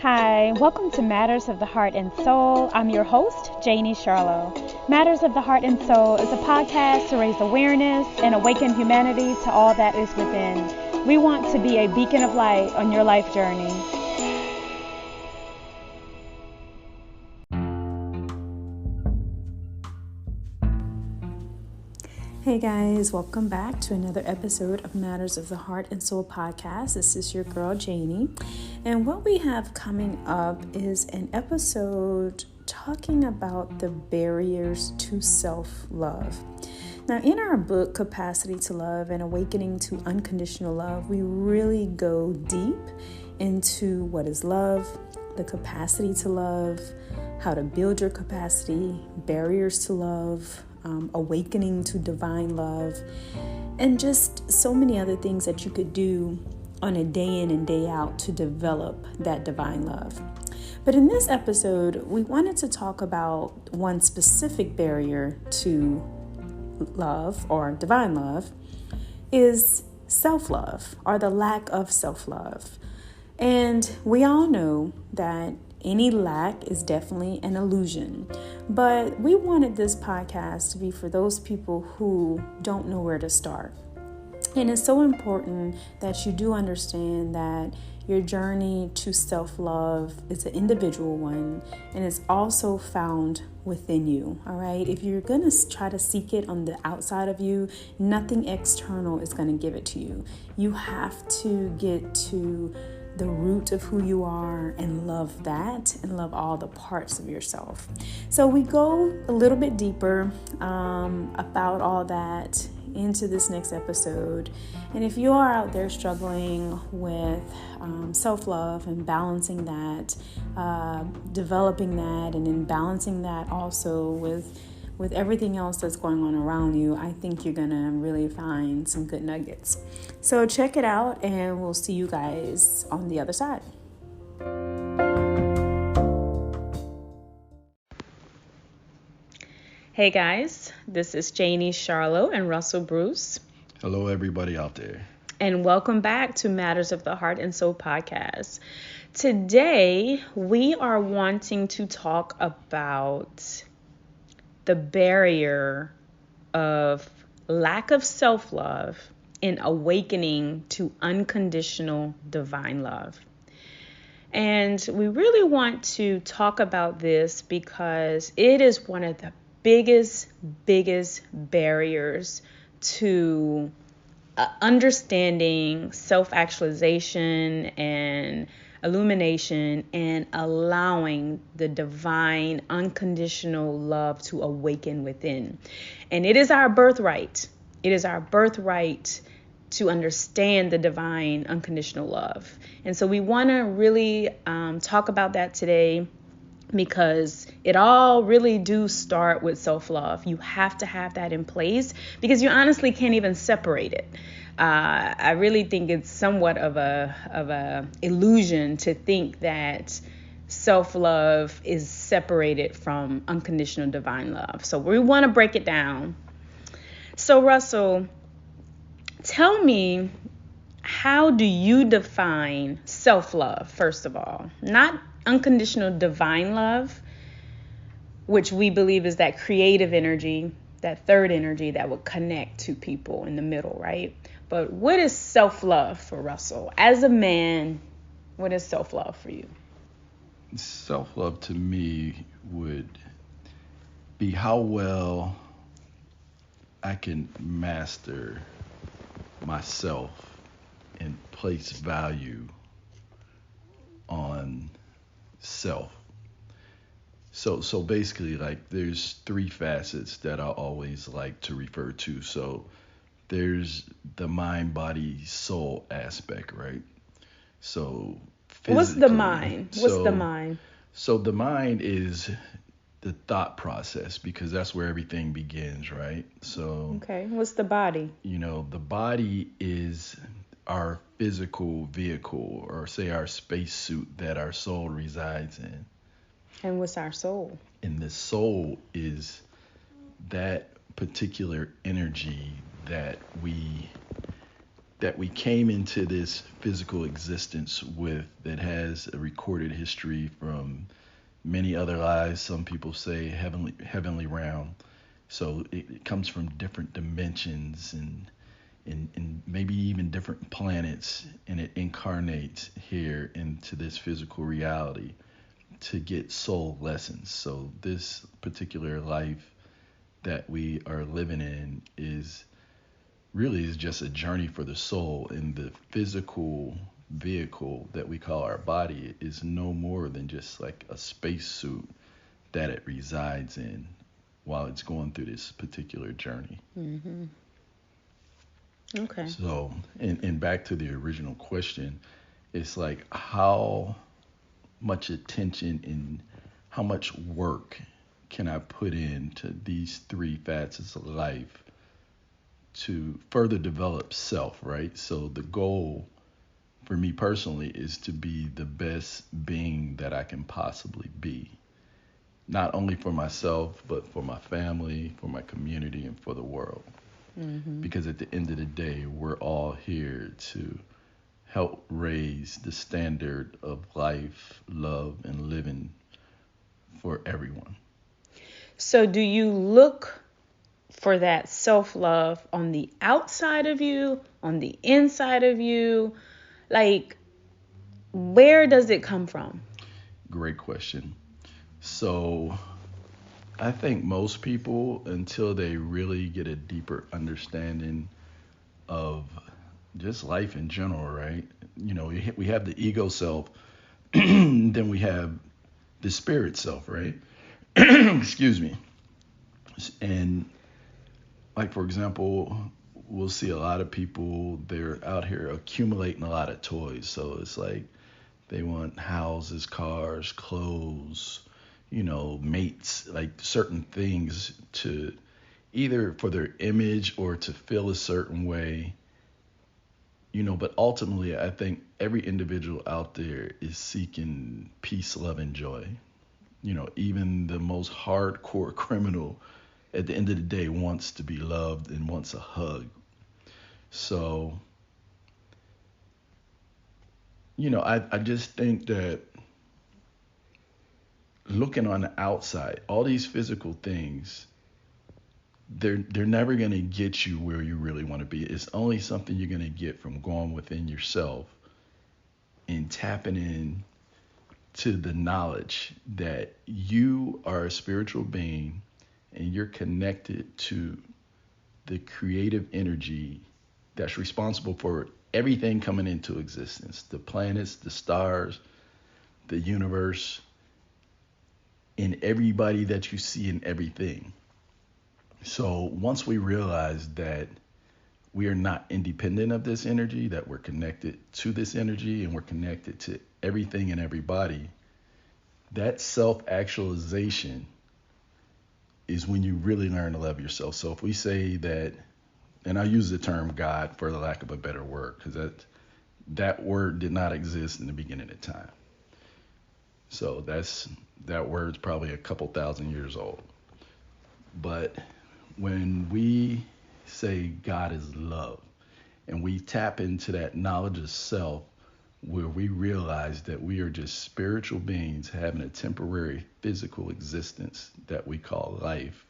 Hi, welcome to Matters of the Heart and Soul. I'm your host, Janie Charlo. Matters of the Heart and Soul is a podcast to raise awareness and awaken humanity to all that is within. We want to be a beacon of light on your life journey. Hey guys, welcome back to another episode of Matters of the Heart and Soul podcast. This is your girl Janie, and what we have coming up is an episode talking about the barriers to self-love. Now, in our book, Capacity to Love and Awakening to Unconditional Love, we really go deep into what is love, the capacity to love, how to build your capacity, barriers to love, awakening to divine love, and just so many other things that you could do on a day in and day out to develop that divine love. But in this episode, we wanted to talk about one specific barrier to love or divine love is self-love, or the lack of self-love. And we all know that any lack is definitely an illusion, but we wanted this podcast to be for those people who don't know where to start. And it's so important that you do understand that your journey to self-love is an individual one, and it's also found within you, all right? If you're going to try to seek it on the outside of you, nothing external is going to give it to you. You have to get to the root of who you are and love that and love all the parts of yourself. So we go a little bit deeper about all that into this next episode. And if you are out there struggling with self-love and balancing that, developing that, and then balancing that also with everything else that's going on around you, I think you're gonna really find some good nuggets. So check it out, and we'll see you guys on the other side. Hey guys, this is Janie Charlo and Russell Bruce. Hello everybody out there. And welcome back to Matters of the Heart and Soul podcast. Today, we are wanting to talk about the barrier of lack of self-love in awakening to unconditional divine love. And we really want to talk about this because it is one of the biggest barriers to understanding self-actualization and illumination and allowing the divine unconditional love to awaken within. And it is our birthright. It is our birthright to understand the divine unconditional love. And so we want to really talk about that today, because it all really do start with self-love. You have to have that in place because you honestly can't even separate it. I really think it's somewhat of a illusion to think that self-love is separated from unconditional divine love. So we want to break it down. So Russell, tell me, how do you define self-love, first of all? Not unconditional divine love, which we believe is that creative energy, that third energy that would connect to people in the middle, right? But what is self-love for Russell? As a man, what is self-love for you? Self-love to me would be how well I can master myself and place value on self. So basically, like, there's three facets that I always like to refer to. So there's the mind, body, soul aspect, right? So what's the mind? What's the mind? So the mind is the thought process, because that's where everything begins, right? So okay, what's the body? The body is our physical vehicle, or say our spacesuit that our soul resides in. And what's our soul? And the soul is that particular energy that we that we came into this physical existence with, that has a recorded history from many other lives. Some people say heavenly realm. So it comes from different dimensions and maybe even different planets, and it incarnates here into this physical reality to get soul lessons. So this particular life that we are living in is just a journey for the soul, and the physical vehicle that we call our body is no more than just like a spacesuit that it resides in while it's going through this particular journey. Mm-hmm. Okay. So, and back to the original question, it's like how much attention and how much work can I put into these three facets of life to further develop self, right? So the goal for me personally is to be the best being that I can possibly be, not only for myself, but for my family, for my community, and for the world. Mm-hmm. Because at the end of the day, we're all here to help raise the standard of life, love, and living for everyone. So do you look for that self-love on the outside of you, on the inside of you? Like, where does it come from? Great question. So I think most people, until they really get a deeper understanding of just life in general, right? You know, we have the ego self, then we have the spirit self, right? Excuse me. And like, for example, we'll see a lot of people, they're out here accumulating a lot of toys. So it's like they want houses, cars, clothes, mates, like certain things to either for their image or to feel a certain way. But ultimately, I think every individual out there is seeking peace, love, and joy. Even the most hardcore criminal at the end of the day wants to be loved and wants a hug. So, I just think that looking on the outside, all these physical things, they're never gonna get you where you really want to be. It's only something you're gonna get from going within yourself and tapping in to the knowledge that you are a spiritual being and you're connected to the creative energy that's responsible for everything coming into existence, the planets, the stars, the universe, and everybody that you see in everything. So once we realize that we are not independent of this energy, that we're connected to this energy and we're connected to everything and everybody, that self-actualization is when you really learn to love yourself. So if we say that, and I use the term God for the lack of a better word, because that word did not exist in the beginning of time. So that word's probably a couple thousand years old. But when we say God is love and we tap into that knowledge of self, where we realize that we are just spiritual beings having a temporary physical existence that we call life,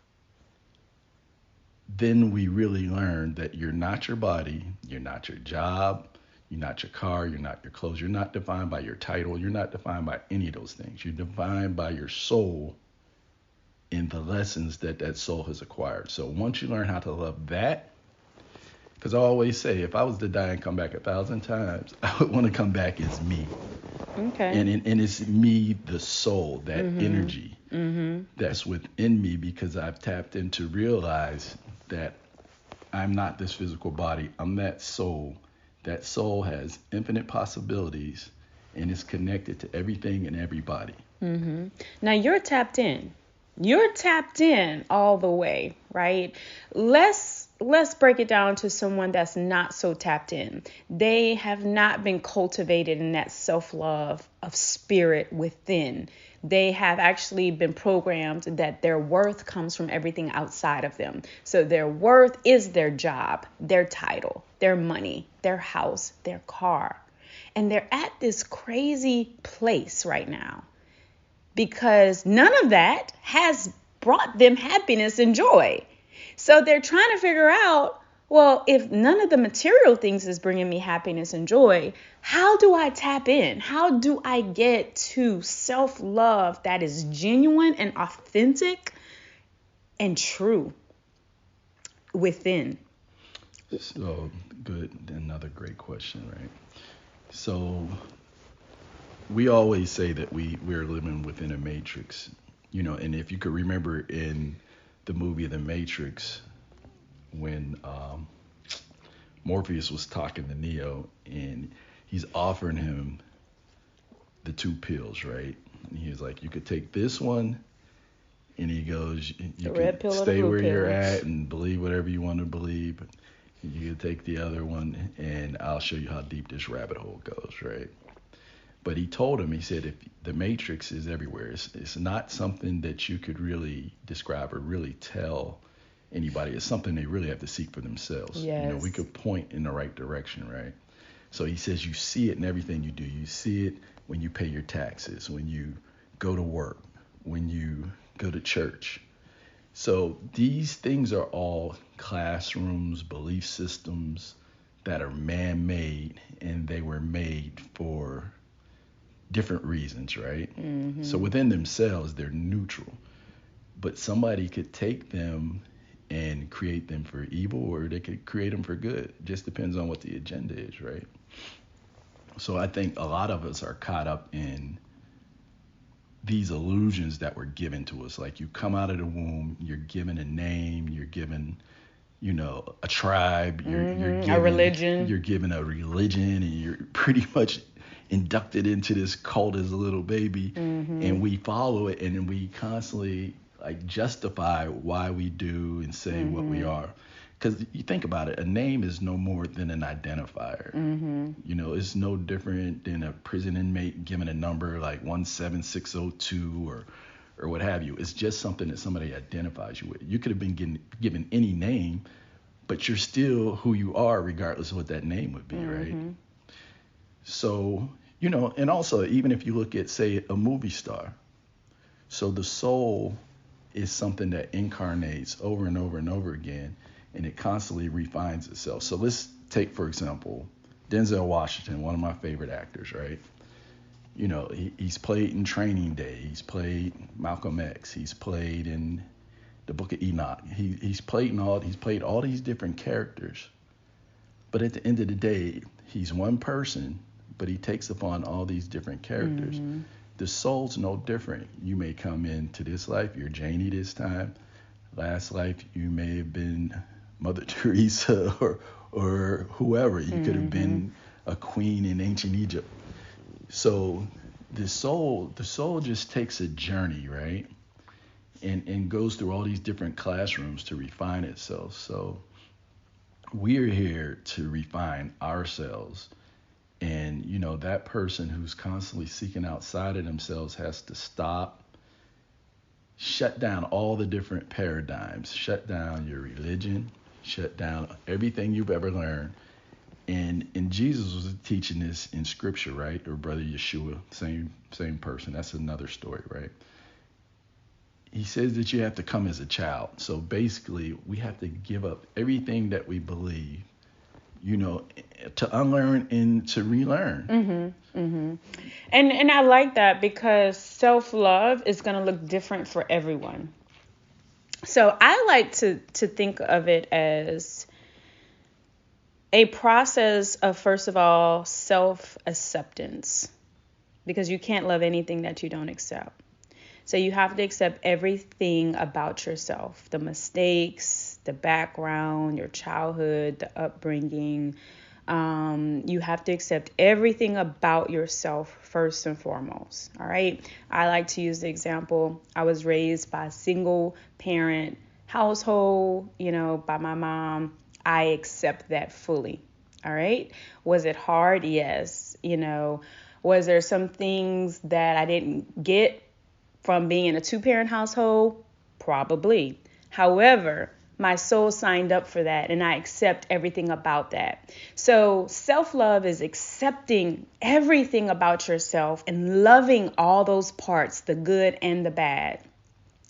then we really learn that you're not your body, you're not your job, you're not your car, you're not your clothes, you're not defined by your title, you're not defined by any of those things. You're defined by your soul and the lessons that soul has acquired. So once you learn how to love that, because I always say, if I was to die and come back 1,000 times, I would want to come back as me. Okay. And it's me, the soul, that Mm-hmm. energy Mm-hmm. that's within me, because I've tapped in to realize that I'm not this physical body. I'm that soul. That soul has infinite possibilities and is connected to everything and everybody. Mm-hmm. Now you're tapped in. You're tapped in all the way, right? Let's break it down to someone that's not so tapped in. They have not been cultivated in that self-love of spirit within. They have actually been programmed that their worth comes from everything outside of them. So their worth is their job, their title, their money, their house, their car. And they're at this crazy place right now because none of that has brought them happiness and joy. So they're trying to figure out, well, if none of the material things is bringing me happiness and joy, how do I tap in? How do I get to self-love that is genuine and authentic and true within? So good. Another great question, right? So we always say that we're living within a matrix, and if you could remember in the movie The Matrix, when Morpheus was talking to Neo and he's offering him the two pills, right? And he was like, you could take this one, and he goes, you red can pill or the stay blue where you're pill? at and believe whatever you want to believe. You can take the other one, and I'll show you how deep this rabbit hole goes, right? But he told him, he said, if the matrix is everywhere, it's not something that you could really describe or really tell anybody. It's something they really have to seek for themselves. Yes. We could point in the right direction, right? So he says you see it in everything you do. You see it when you pay your taxes, when you go to work, when you go to church. So these things are all classrooms, belief systems that are man-made, and they were made for different reasons, right? Mm-hmm. So within themselves, they're neutral. But somebody could take them and create them for evil, or they could create them for good. It just depends on what the agenda is, right? So I think a lot of us are caught up in these illusions that were given to us. Like you come out of the womb, you're given a name, you're given, a tribe, you're given a religion. You're given a religion, and you're pretty much inducted into this cult as a little baby. And we follow it, and then we constantly like justify why we do and say what we are. Because you think about it, a name is no more than an identifier. It's no different than a prison inmate given a number like 17602 or what have you. It's just something that somebody identifies you with. You could have been given any name, but you're still who you are regardless of what that name would be, right? So, and also even if you look at, say, a movie star, so the soul is something that incarnates over and over and over again, and it constantly refines itself. So let's take, for example, Denzel Washington, one of my favorite actors, right? He's played in Training Day. He's played Malcolm X. He's played in the Book of Enoch. He's played all these different characters. But at the end of the day, he's one person, but he takes upon all these different characters. The soul's no different. You may come into this life, you're Janie this time. Last life, you may have been Mother Teresa or whoever. You could have been a queen in ancient Egypt. So the soul just takes a journey, right? And goes through all these different classrooms to refine itself. So we're here to refine ourselves. And, that person who's constantly seeking outside of themselves has to stop, shut down all the different paradigms, shut down your religion, shut down everything you've ever learned. And Jesus was teaching this in scripture, right? Or Brother Yeshua, same person. That's another story, right? He says that you have to come as a child. So basically, we have to give up everything that we believe, to unlearn and to relearn. And I like that because self-love is going to look different for everyone. So I like to think of it as a process of, first of all, self-acceptance, because you can't love anything that you don't accept. So you have to accept everything about yourself, the mistakes, the background, your childhood, the upbringing. You have to accept everything about yourself first and foremost. All right. I like to use the example. I was raised by a single parent household, by my mom. I accept that fully. All right. Was it hard? Yes. Was there some things that I didn't get from being in a two-parent household? Probably. However, My soul signed up for that, and I accept everything about that. So self-love is accepting everything about yourself and loving all those parts, the good and the bad.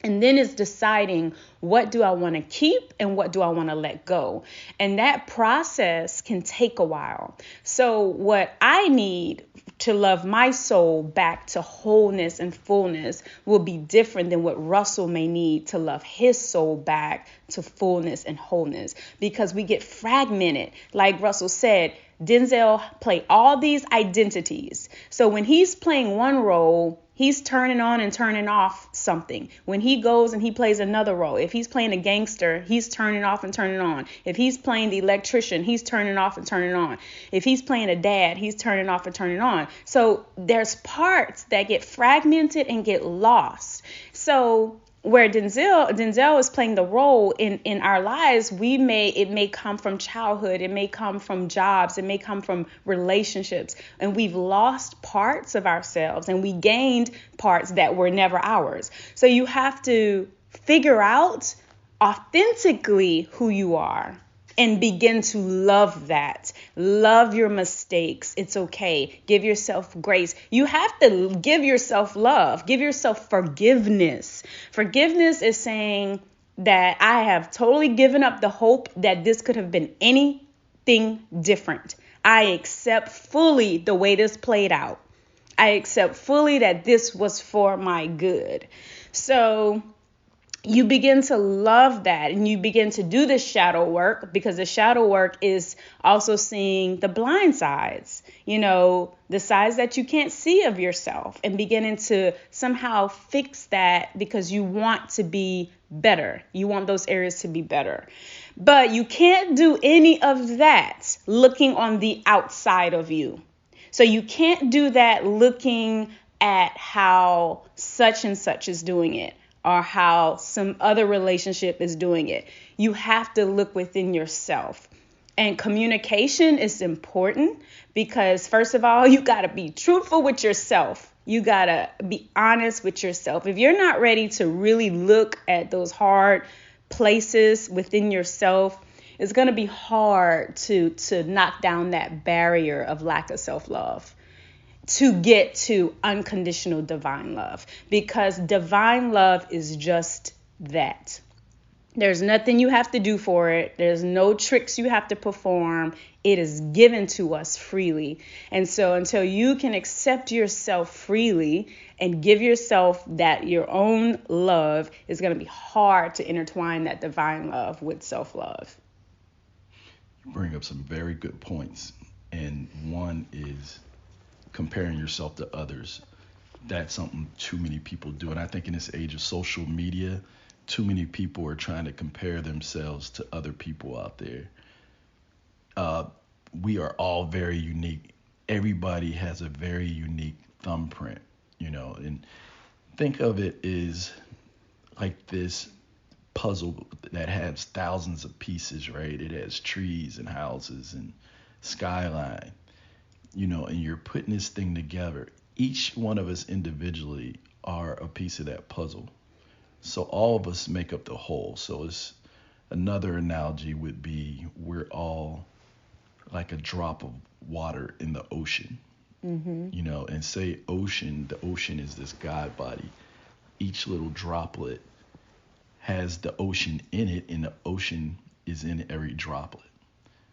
And then it's deciding, what do I want to keep and what do I want to let go? And that process can take a while. So what I need to love my soul back to wholeness and fullness will be different than what Russell may need to love his soul back to fullness and wholeness, because we get fragmented. Like Russell said, Denzel play all these identities. So when he's playing one role, he's turning on and turning off something. When he goes and he plays another role, if he's playing a gangster, he's turning off and turning on. If he's playing the electrician, he's turning off and turning on. If he's playing a dad, he's turning off and turning on. So there's parts that get fragmented and get lost. So where Denzel is playing the role in our lives, it may come from childhood, it may come from jobs, it may come from relationships, and we've lost parts of ourselves and we gained parts that were never ours. So you have to figure out authentically who you are and begin to love that. Love your mistakes. It's okay. Give yourself grace. You have to give yourself love. Give yourself forgiveness. Forgiveness is saying that I have totally given up the hope that this could have been anything different. I accept fully the way this played out. I accept fully that this was for my good. So you begin to love that, and you begin to do the shadow work, because the shadow work is also seeing the blind sides, the sides that you can't see of yourself, and beginning to somehow fix that because you want to be better. You want those areas to be better. But you can't do any of that looking on the outside of you. So you can't do that looking at how such and such is doing it, or how some other relationship is doing it. You have to look within yourself. And communication is important because, first of all, you got to be truthful with yourself. You got to be honest with yourself. If you're not ready to really look at those hard places within yourself, it's going to be hard to knock down that barrier of lack of self-love, to get to unconditional divine love, because divine love is just that. There's nothing you have to do for it. There's no tricks you have to perform. It is given to us freely. And so until you can accept yourself freely and give yourself that your own love, it's going to be hard to intertwine that divine love with self-love. You bring up some very good points. And one is comparing yourself to others. That's something too many people do. And I think in this age of social media, too many people are trying to compare themselves to other people out there. We are all very unique. Everybody has a very unique thumbprint, and think of it as like this puzzle that has thousands of pieces, right? It has trees and houses and skyline. And you're putting this thing together. Each one of us individually are a piece of that puzzle. So all of us make up the whole. So it's another analogy would be we're all like a drop of water in the ocean. And say the ocean is this God body. Each little droplet has the ocean in it, and the ocean is in every droplet.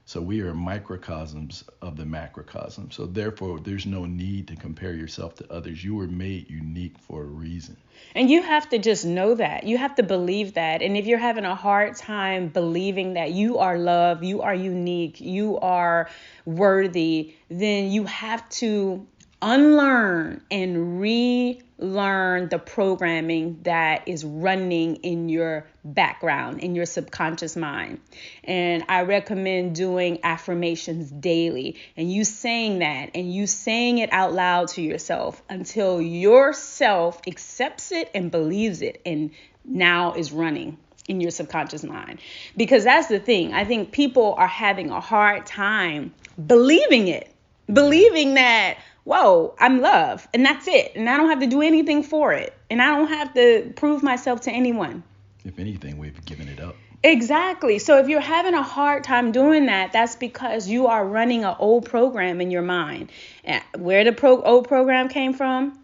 So we are microcosms of the macrocosm. So therefore, there's no need to compare yourself to others. You were made unique for a reason. And you have to just know that. You have to believe that. And if you're having a hard time believing that you are loved, you are unique, you are worthy, then you have to unlearn and relearn the programming that is running in your background, in your subconscious mind. And I recommend doing affirmations daily, and you saying that and you saying it out loud to yourself until yourself accepts it and believes it, and now is running in your subconscious mind. Because that's the thing. I think people are having a hard time believing it, believing that, whoa, I'm loved, and that's it. And I don't have to do anything for it. And I don't have to prove myself to anyone. If anything, we've given it up. Exactly. So if you're having a hard time doing that, that's because you are running an old program in your mind. And where the old program came from?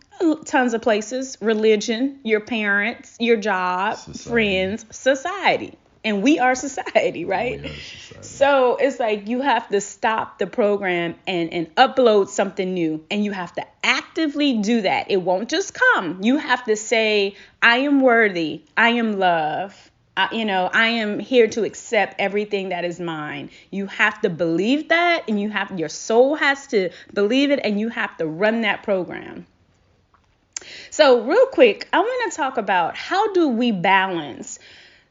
Tons of places: religion, your parents, your job, Society. friends, society. And we are society, We right? are society. So it's like you have to stop the program and upload something new. And you have to actively do that. It won't just come. You have to say, I am worthy. I am love. I am here to accept everything that is mine. You have to believe that, and your soul has to believe it, and you have to run that program. So real quick, I want to talk about how do we balance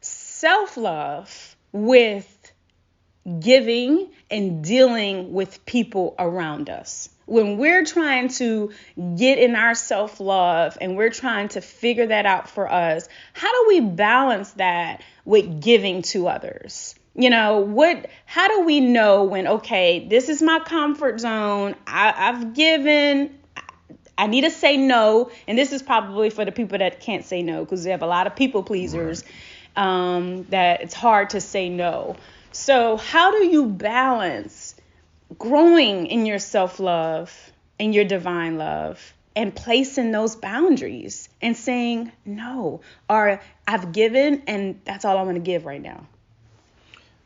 self-love with giving and dealing with people around us. When we're trying to get in our self-love and we're trying to figure that out for us, how do we balance that with giving to others? How do we know when, okay, this is my comfort zone. I've given, I need to say no. And this is probably for the people that can't say no, because we have a lot of people pleasers, that it's hard to say no. So how do you balance growing in your self-love and your divine love and placing those boundaries and saying no, or I've given and that's all I'm going to give right now?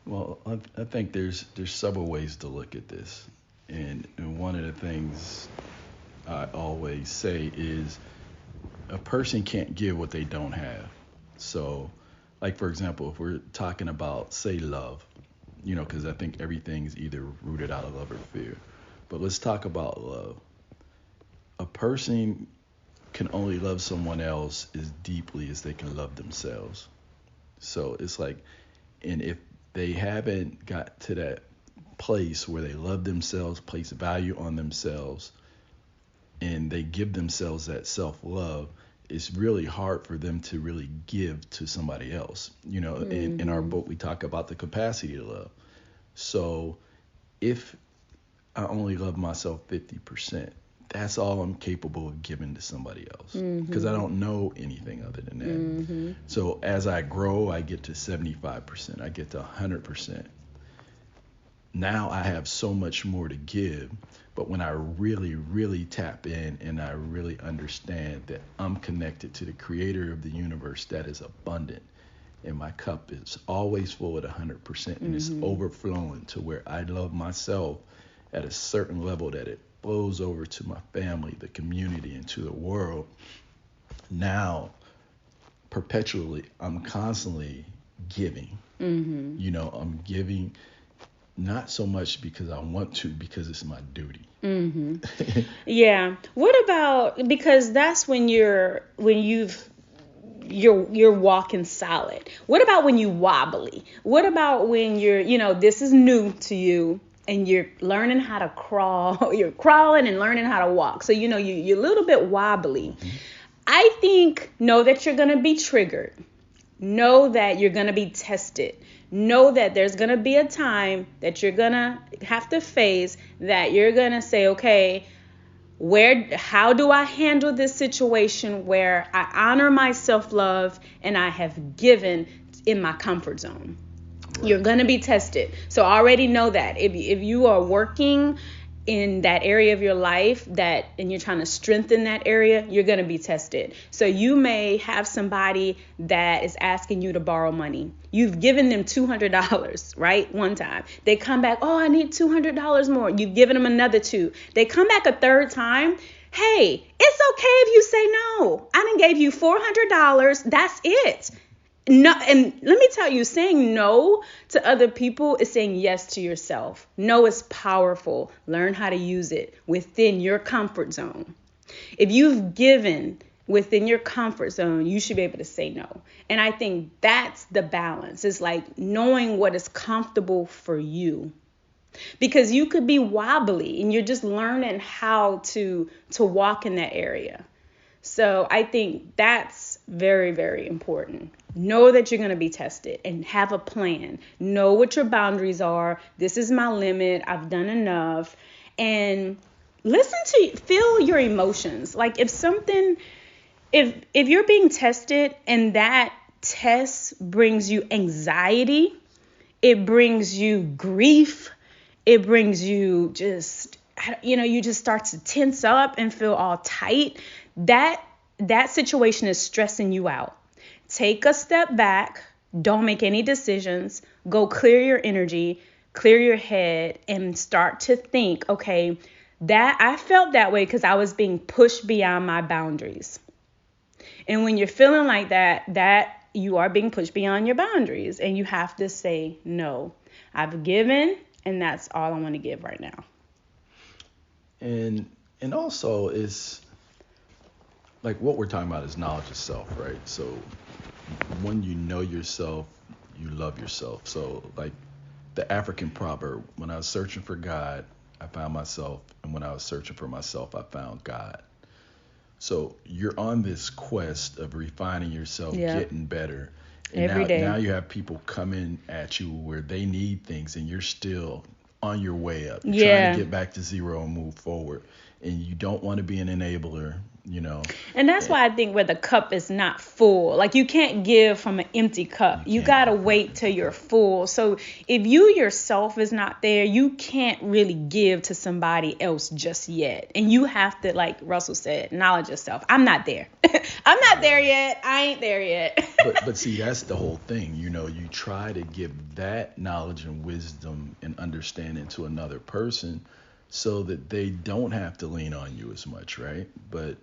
Well, I think there's several ways to look at this, and one of the things I always say is a person can't give what they don't have. So, like for example, if we're talking about, say, love, because I think everything's either rooted out of love or fear. But let's talk about love. A person can only love someone else as deeply as they can love themselves. So it's like, and if they haven't got to that place where they love themselves, place value on themselves, and they give themselves that self-love, it's really hard for them to really give to somebody else. In our book, we talk about the capacity to love. So if I only love myself 50%, that's all I'm capable of giving to somebody else, because I don't know anything other than that. So as I grow, I get to 75%, I get to 100%. Now I have so much more to give. But when I really, really tap in and I really understand that I'm connected to the creator of the universe that is abundant, and my cup is always full at 100%, and it's overflowing to where I love myself at a certain level that it flows over to my family, the community, and to the world. Now, perpetually, I'm constantly giving. I'm giving not so much because I want to, because it's my duty. Yeah. What about, because that's when you're walking solid. What about when you wobbly? What about when this is new to you and you're learning how to crawl, you're crawling and learning how to walk. So, you're a little bit wobbly. I think, know that you're going to be triggered. Know that you're going to be tested. Know that there's going to be a time that you're going to have to face that you're going to say, okay, how do I handle this situation where I honor my self-love and I have given in my comfort zone? Right. You're going to be tested. So already know that if you are working in that area of your life and you're trying to strengthen that area, you're going to be tested. So you may have somebody that is asking you to borrow money. You've given them $200, right? One time. They come back, oh, I need $200 more. You've given them another $200. They come back a third time. Hey, it's okay if you say no. I done gave you $400. That's it. No, and let me tell you, saying no to other people is saying yes to yourself. No is powerful. Learn how to use it within your comfort zone. If you've given within your comfort zone, you should be able to say no. And I think that's the balance. It's like knowing what is comfortable for you. Because you could be wobbly and you're just learning how to walk in that area. So I think that's very, very important. Know that you're going to be tested and have a plan. Know what your boundaries are. This is my limit. I've done enough. And feel your emotions. Like if you're being tested and that test brings you anxiety. It brings you grief. It brings you just, you just start to tense up and feel all tight. That situation is stressing you out. Take a step back. Don't make any decisions. Go clear your energy, clear your head, and start to think, okay, that I felt that way because I was being pushed beyond my boundaries. And when you're feeling like that you are being pushed beyond your boundaries, and you have to say, no, I've given, and that's all I want to give right now. And also it's like what we're talking about is knowledge of self, right? So when you know yourself, you love yourself. So like the African proverb, when I was searching for God, I found myself, and when I was searching for myself, I found God. So you're on this quest of refining yourself, getting better. And every day. Now you have people coming at you where they need things, and you're still on your way up. You're trying to get back to zero and move forward. And you don't want to be an enabler, And that's why I think where the cup is not full. Like you can't give from an empty cup. You got to wait till you're full. So if you yourself is not there, you can't really give to somebody else just yet. And you have to, like Russell said, knowledge yourself. I'm not there. I'm not there yet. I ain't there yet. but see, that's the whole thing. You try to give that knowledge and wisdom and understanding to another person so that they don't have to lean on you as much, right? But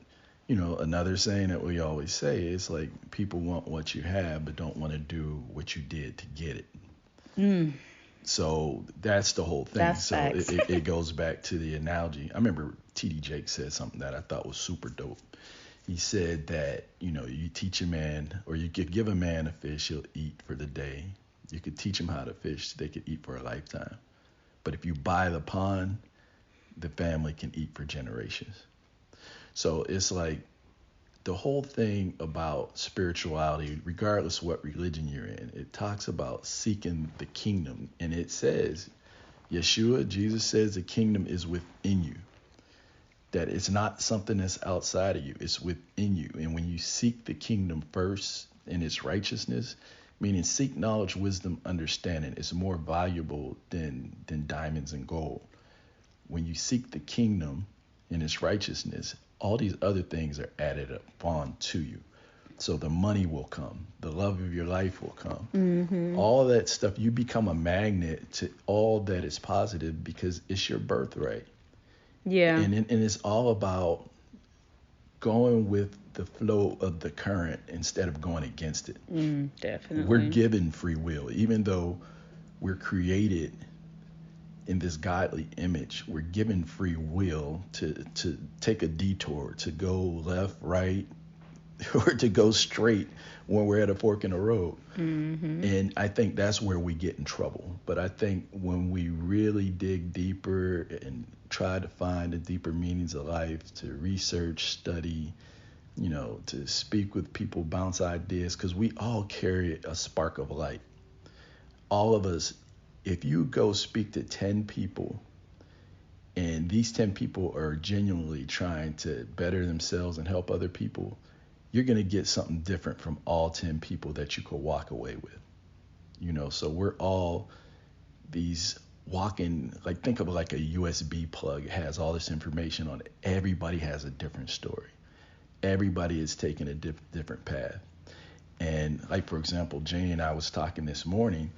another saying that we always say is like people want what you have but don't want to do what you did to get it. So that's the whole thing. That's so facts. it goes back to the analogy. I remember T.D. Jakes said something that I thought was super dope. He said that, you teach a man, or you could give a man a fish, he'll eat for the day. You could teach him how to fish, they could eat for a lifetime. But if you buy the pond, the family can eat for generations. So it's like the whole thing about spirituality, regardless of what religion you're in, it talks about seeking the kingdom. And it says, Jesus says the kingdom is within you. That it's not something that's outside of you, it's within you. And when you seek the kingdom first in its righteousness, meaning seek knowledge, wisdom, understanding, it's more valuable than diamonds and gold. When you seek the kingdom in its righteousness, all these other things are added upon to you. So the money will come, the love of your life will come. Mm-hmm. All that stuff, you become a magnet to all that is positive because it's your birthright. Yeah. And it's all about going with the flow of the current instead of going against it. Definitely. We're given free will, even though we're created in this godly image. We're given free will to take a detour, to go left, right, or to go straight when we're at a fork in the road. Mm-hmm. And I think that's where we get in trouble. But I think when we really dig deeper and try to find the deeper meanings of life, to research, study, to speak with people, bounce ideas, because we all carry a spark of light. All of us. If you go speak to 10 people and these 10 people are genuinely trying to better themselves and help other people, you're going to get something different from all 10 people that you could walk away with. So we're all these walking, like think of it like a USB plug. It has all this information on it. Everybody has a different story. Everybody is taking a different path. And like, for example, Jane and I was talking this morning,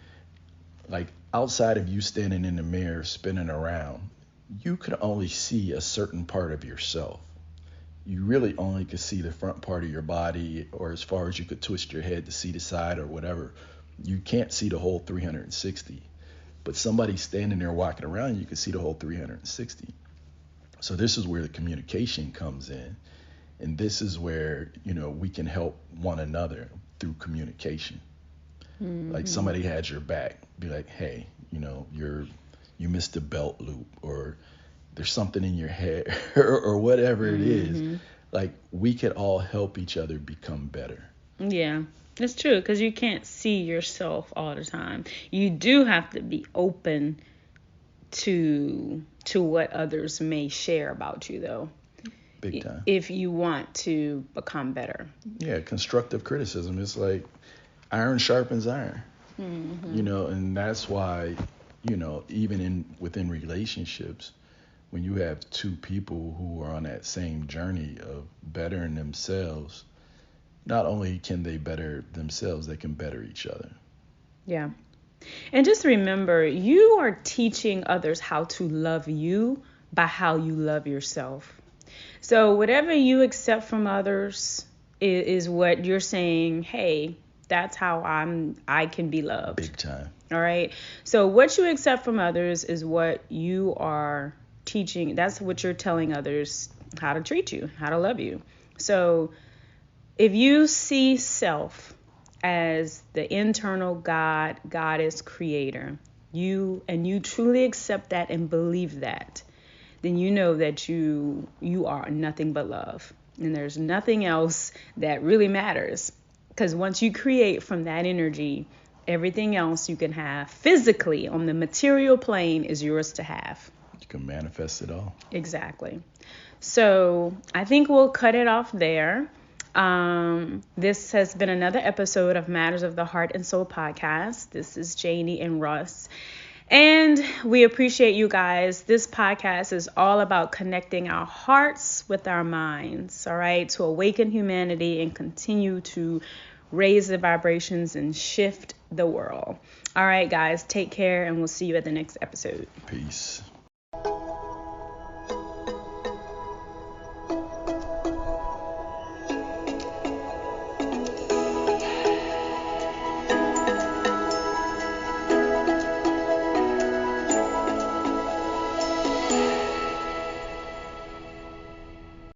like outside of you standing in the mirror spinning around, you could only see a certain part of yourself. You really only could see the front part of your body, or as far as you could twist your head to see the side or whatever. You can't see the whole 360. But somebody standing there walking around, you can see the whole 360. So this is where the communication comes in. And this is where, we can help one another through communication. Mm-hmm. Like somebody had your back, be like, hey, you missed a belt loop, or there's something in your hair or whatever it is. Like we could all help each other become better. Yeah, it's true, because you can't see yourself all the time. You do have to be open to what others may share about you, though. Big time. If you want to become better. Yeah, constructive criticism is like, iron sharpens iron. Mm-hmm. And that's why, even within relationships, when you have two people who are on that same journey of bettering themselves, not only can they better themselves, they can better each other. Yeah. And just remember, you are teaching others how to love you by how you love yourself. So whatever you accept from others is what you're saying, hey, that's how I can be loved. Big time. All right. So what you accept from others is what you are teaching. That's what you're telling others how to treat you, how to love you. So if you see self as the internal goddess creator, you truly accept that and believe that, then you know that you are nothing but love. And there's nothing else that really matters. Because once you create from that energy, everything else you can have physically on the material plane is yours to have. You can manifest it all. Exactly. So I think we'll cut it off there. This has been another episode of Matters of the Heart and Soul podcast. This is Janie and Russ. And we appreciate you guys. This podcast is all about connecting our hearts with our minds, all right, to awaken humanity and continue to raise the vibrations and shift the world. All right, guys, take care, and we'll see you at the next episode. Peace.